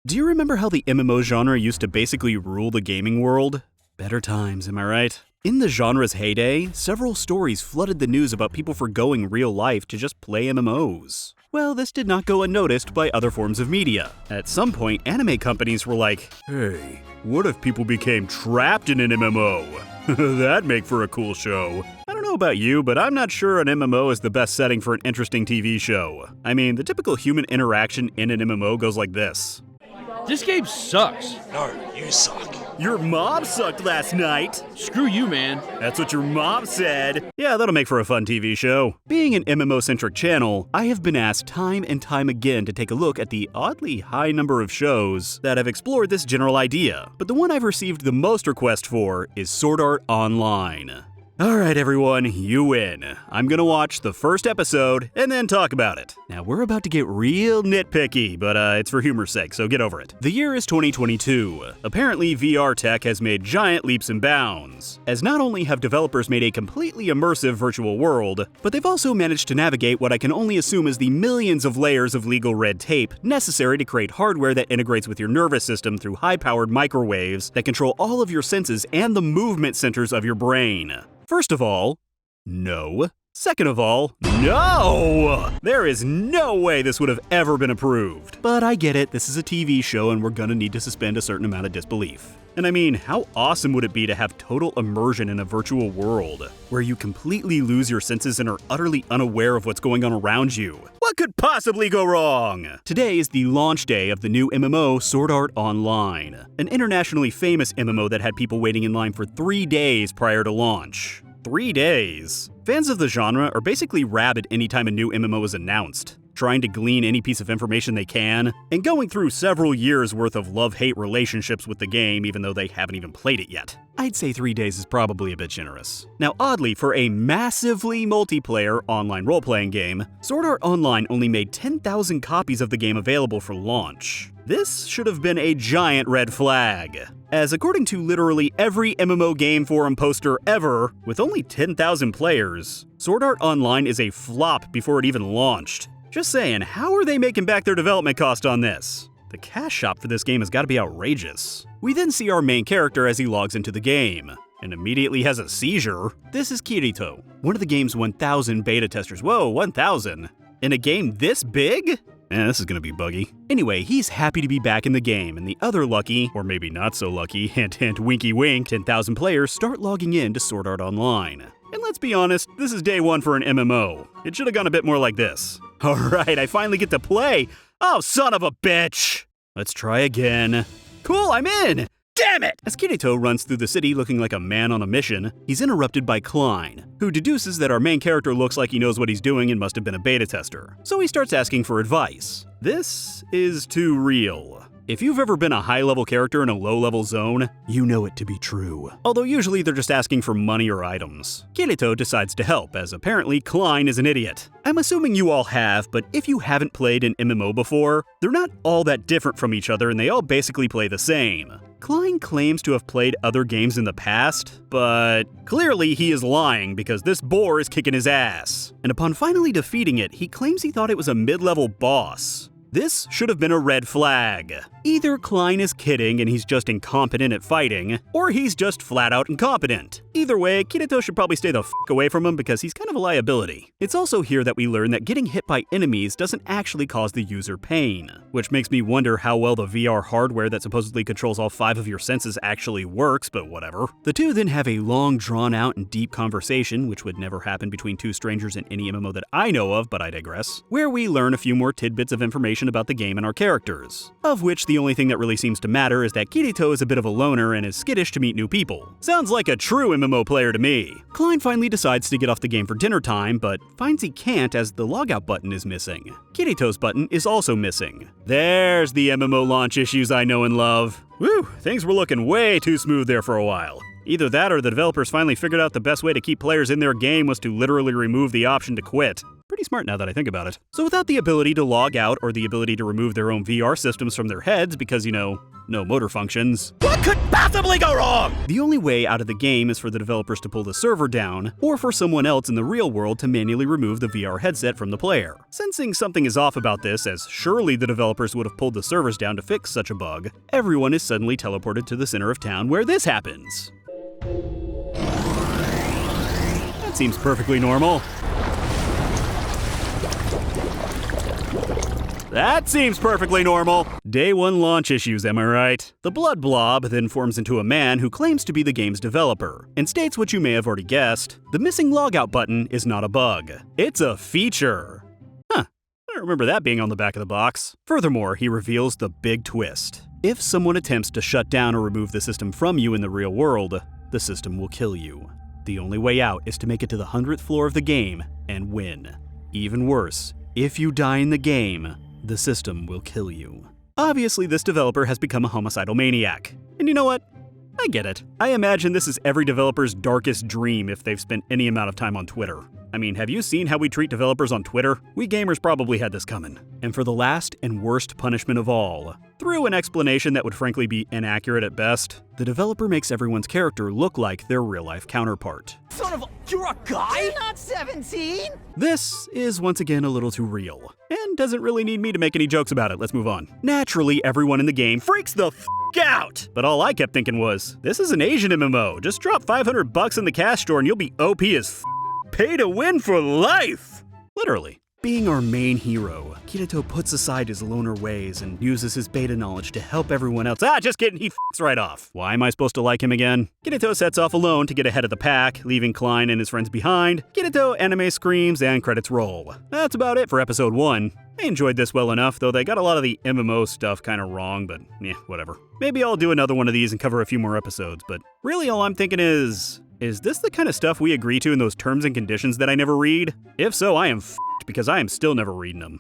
Do you remember how the MMO genre used to basically rule the gaming world? Better times, am I right? In the genre's heyday, several stories flooded the news about people forgoing real life to just play MMOs. Well, this did not go unnoticed by other forms of media. At some point, anime companies were like, hey, what if people became trapped in an MMO? That'd make for a cool show. I don't know about you, but I'm not sure an MMO is the best setting for an interesting TV show. I mean, the typical human interaction in an MMO goes like this. This game sucks. No, you suck. Your mom sucked last night. Screw you, man. That's what your mom said. Yeah, that'll make for a fun TV show. Being an MMO-centric channel, I have been asked time and time again to take a look at the oddly high number of shows that have explored this general idea. But the one I've received the most requests for is Sword Art Online. Alright everyone, you win. I'm gonna watch the first episode and then talk about it. Now we're about to get real nitpicky, but it's for humor's sake, so get over it. The year is 2022. Apparently VR tech has made giant leaps and bounds, as not only have developers made a completely immersive virtual world, but they've also managed to navigate what I can only assume is the millions of layers of legal red tape necessary to create hardware that integrates with your nervous system through high-powered microwaves that control all of your senses and the movement centers of your brain. First of all, no. Second of all, no! There is no way this would have ever been approved. But I get it, this is a TV show and we're gonna need to suspend a certain amount of disbelief. And I mean, how awesome would it be to have total immersion in a virtual world, where you completely lose your senses and are utterly unaware of what's going on around you? What could possibly go wrong? Today is the launch day of the new MMO Sword Art Online, an internationally famous MMO that had people waiting in line for 3 days prior to launch. 3 days? Fans of the genre are basically rabid anytime a new MMO is announced, trying to glean any piece of information they can, and going through several years worth of love-hate relationships with the game even though they haven't even played it yet. I'd say 3 days is probably a bit generous. Now oddly, for a massively multiplayer online role-playing game, Sword Art Online only made 10,000 copies of the game available for launch. This should have been a giant red flag, as according to literally every MMO game forum poster ever, with only 10,000 players, Sword Art Online is a flop before it even launched. Just saying, how are they making back their development cost on this? The cash shop for this game has got to be outrageous. We then see our main character as he logs into the game, and immediately has a seizure. This is Kirito, one of the game's 1,000 beta testers. Whoa, 1,000? In a game this big? This is gonna be buggy. Anyway, he's happy to be back in the game, and the other lucky, or maybe not so lucky, hint hint winky wink, 10,000 players start logging in to Sword Art Online. And let's be honest, this is day one for an MMO. It should have gone a bit more like this. Alright, I finally get to play! Oh, son of a bitch! Let's try again. Cool, I'm in! Damn it! As Kirito runs through the city looking like a man on a mission, he's interrupted by Klein, who deduces that our main character looks like he knows what he's doing and must have been a beta tester. So he starts asking for advice. This is too real. If you've ever been a high-level character in a low-level zone, you know it to be true. Although usually they're just asking for money or items. Kirito decides to help, as apparently Klein is an idiot. I'm assuming you all have, but if you haven't played an MMO before, they're not all that different from each other and they all basically play the same. Klein claims to have played other games in the past, but clearly he is lying because this boar is kicking his ass. And upon finally defeating it, he claims he thought it was a mid-level boss. This should have been a red flag. Either Klein is kidding and he's just incompetent at fighting, or he's just flat out incompetent. Either way, Kirito should probably stay the f*** away from him because he's kind of a liability. It's also here that we learn that getting hit by enemies doesn't actually cause the user pain, which makes me wonder how well the VR hardware that supposedly controls all 5 of your senses actually works, but whatever. The two then have a long, drawn-out and deep conversation, which would never happen between two strangers in any MMO that I know of, but I digress, where we learn a few more tidbits of information about the game and our characters, of which the only thing that really seems to matter is that Kirito is a bit of a loner and is skittish to meet new people. Sounds like a true MMO player to me. Klein finally decides to get off the game for dinner time, but finds he can't as the logout button is missing. Kirito's button is also missing. There's the MMO launch issues I know and love. Woo, things were looking way too smooth there for a while. Either that or the developers finally figured out the best way to keep players in their game was to literally remove the option to quit. Pretty Pretty smart now that I think about it. So without the ability to log out or the ability to remove their own VR systems from their heads because, no motor functions, what could possibly go wrong? The only way out of the game is for the developers to pull the server down, or for someone else in the real world to manually remove the VR headset from the player. Sensing something is off about this, as surely the developers would have pulled the servers down to fix such a bug, everyone is suddenly teleported to the center of town where this happens. That seems perfectly normal. That seems perfectly normal. Day 1 launch issues, am I right? The blood blob then forms into a man who claims to be the game's developer, and states what you may have already guessed. The missing logout button is not a bug. It's a feature. Huh, I don't remember that being on the back of the box. Furthermore, he reveals the big twist. If someone attempts to shut down or remove the system from you in the real world, the system will kill you. The only way out is to make it to the 100th floor of the game and win. Even worse, if you die in the game, the system will kill you. Obviously, this developer has become a homicidal maniac. And you know what? I get it. I imagine this is every developer's darkest dream if they've spent any amount of time on Twitter. I mean, have you seen how we treat developers on Twitter? We gamers probably had this coming. And for the last and worst punishment of all, through an explanation that would frankly be inaccurate at best, the developer makes everyone's character look like their real-life counterpart. Son of a... You're a guy? You're not 17! This is once again a little too real, and doesn't really need me to make any jokes about it. Let's move on. Naturally, everyone in the game freaks the f*** out! But all I kept thinking was, this is an Asian MMO. Just drop $500 in the cash store and you'll be OP as f***. Pay to win for life! Literally. Being our main hero, Kirito puts aside his loner ways and uses his beta knowledge to help everyone else. Just kidding, he f***s right off. Why am I supposed to like him again? Kirito sets off alone to get ahead of the pack, leaving Klein and his friends behind. Kirito anime screams and credits roll. That's about it for episode 1. I enjoyed this well enough, though they got a lot of the MMO stuff kinda wrong, but whatever. Maybe I'll do another one of these and cover a few more episodes, but really all I'm thinking is this the kind of stuff we agree to in those terms and conditions that I never read? If so, I am f***ed because I am still never reading them.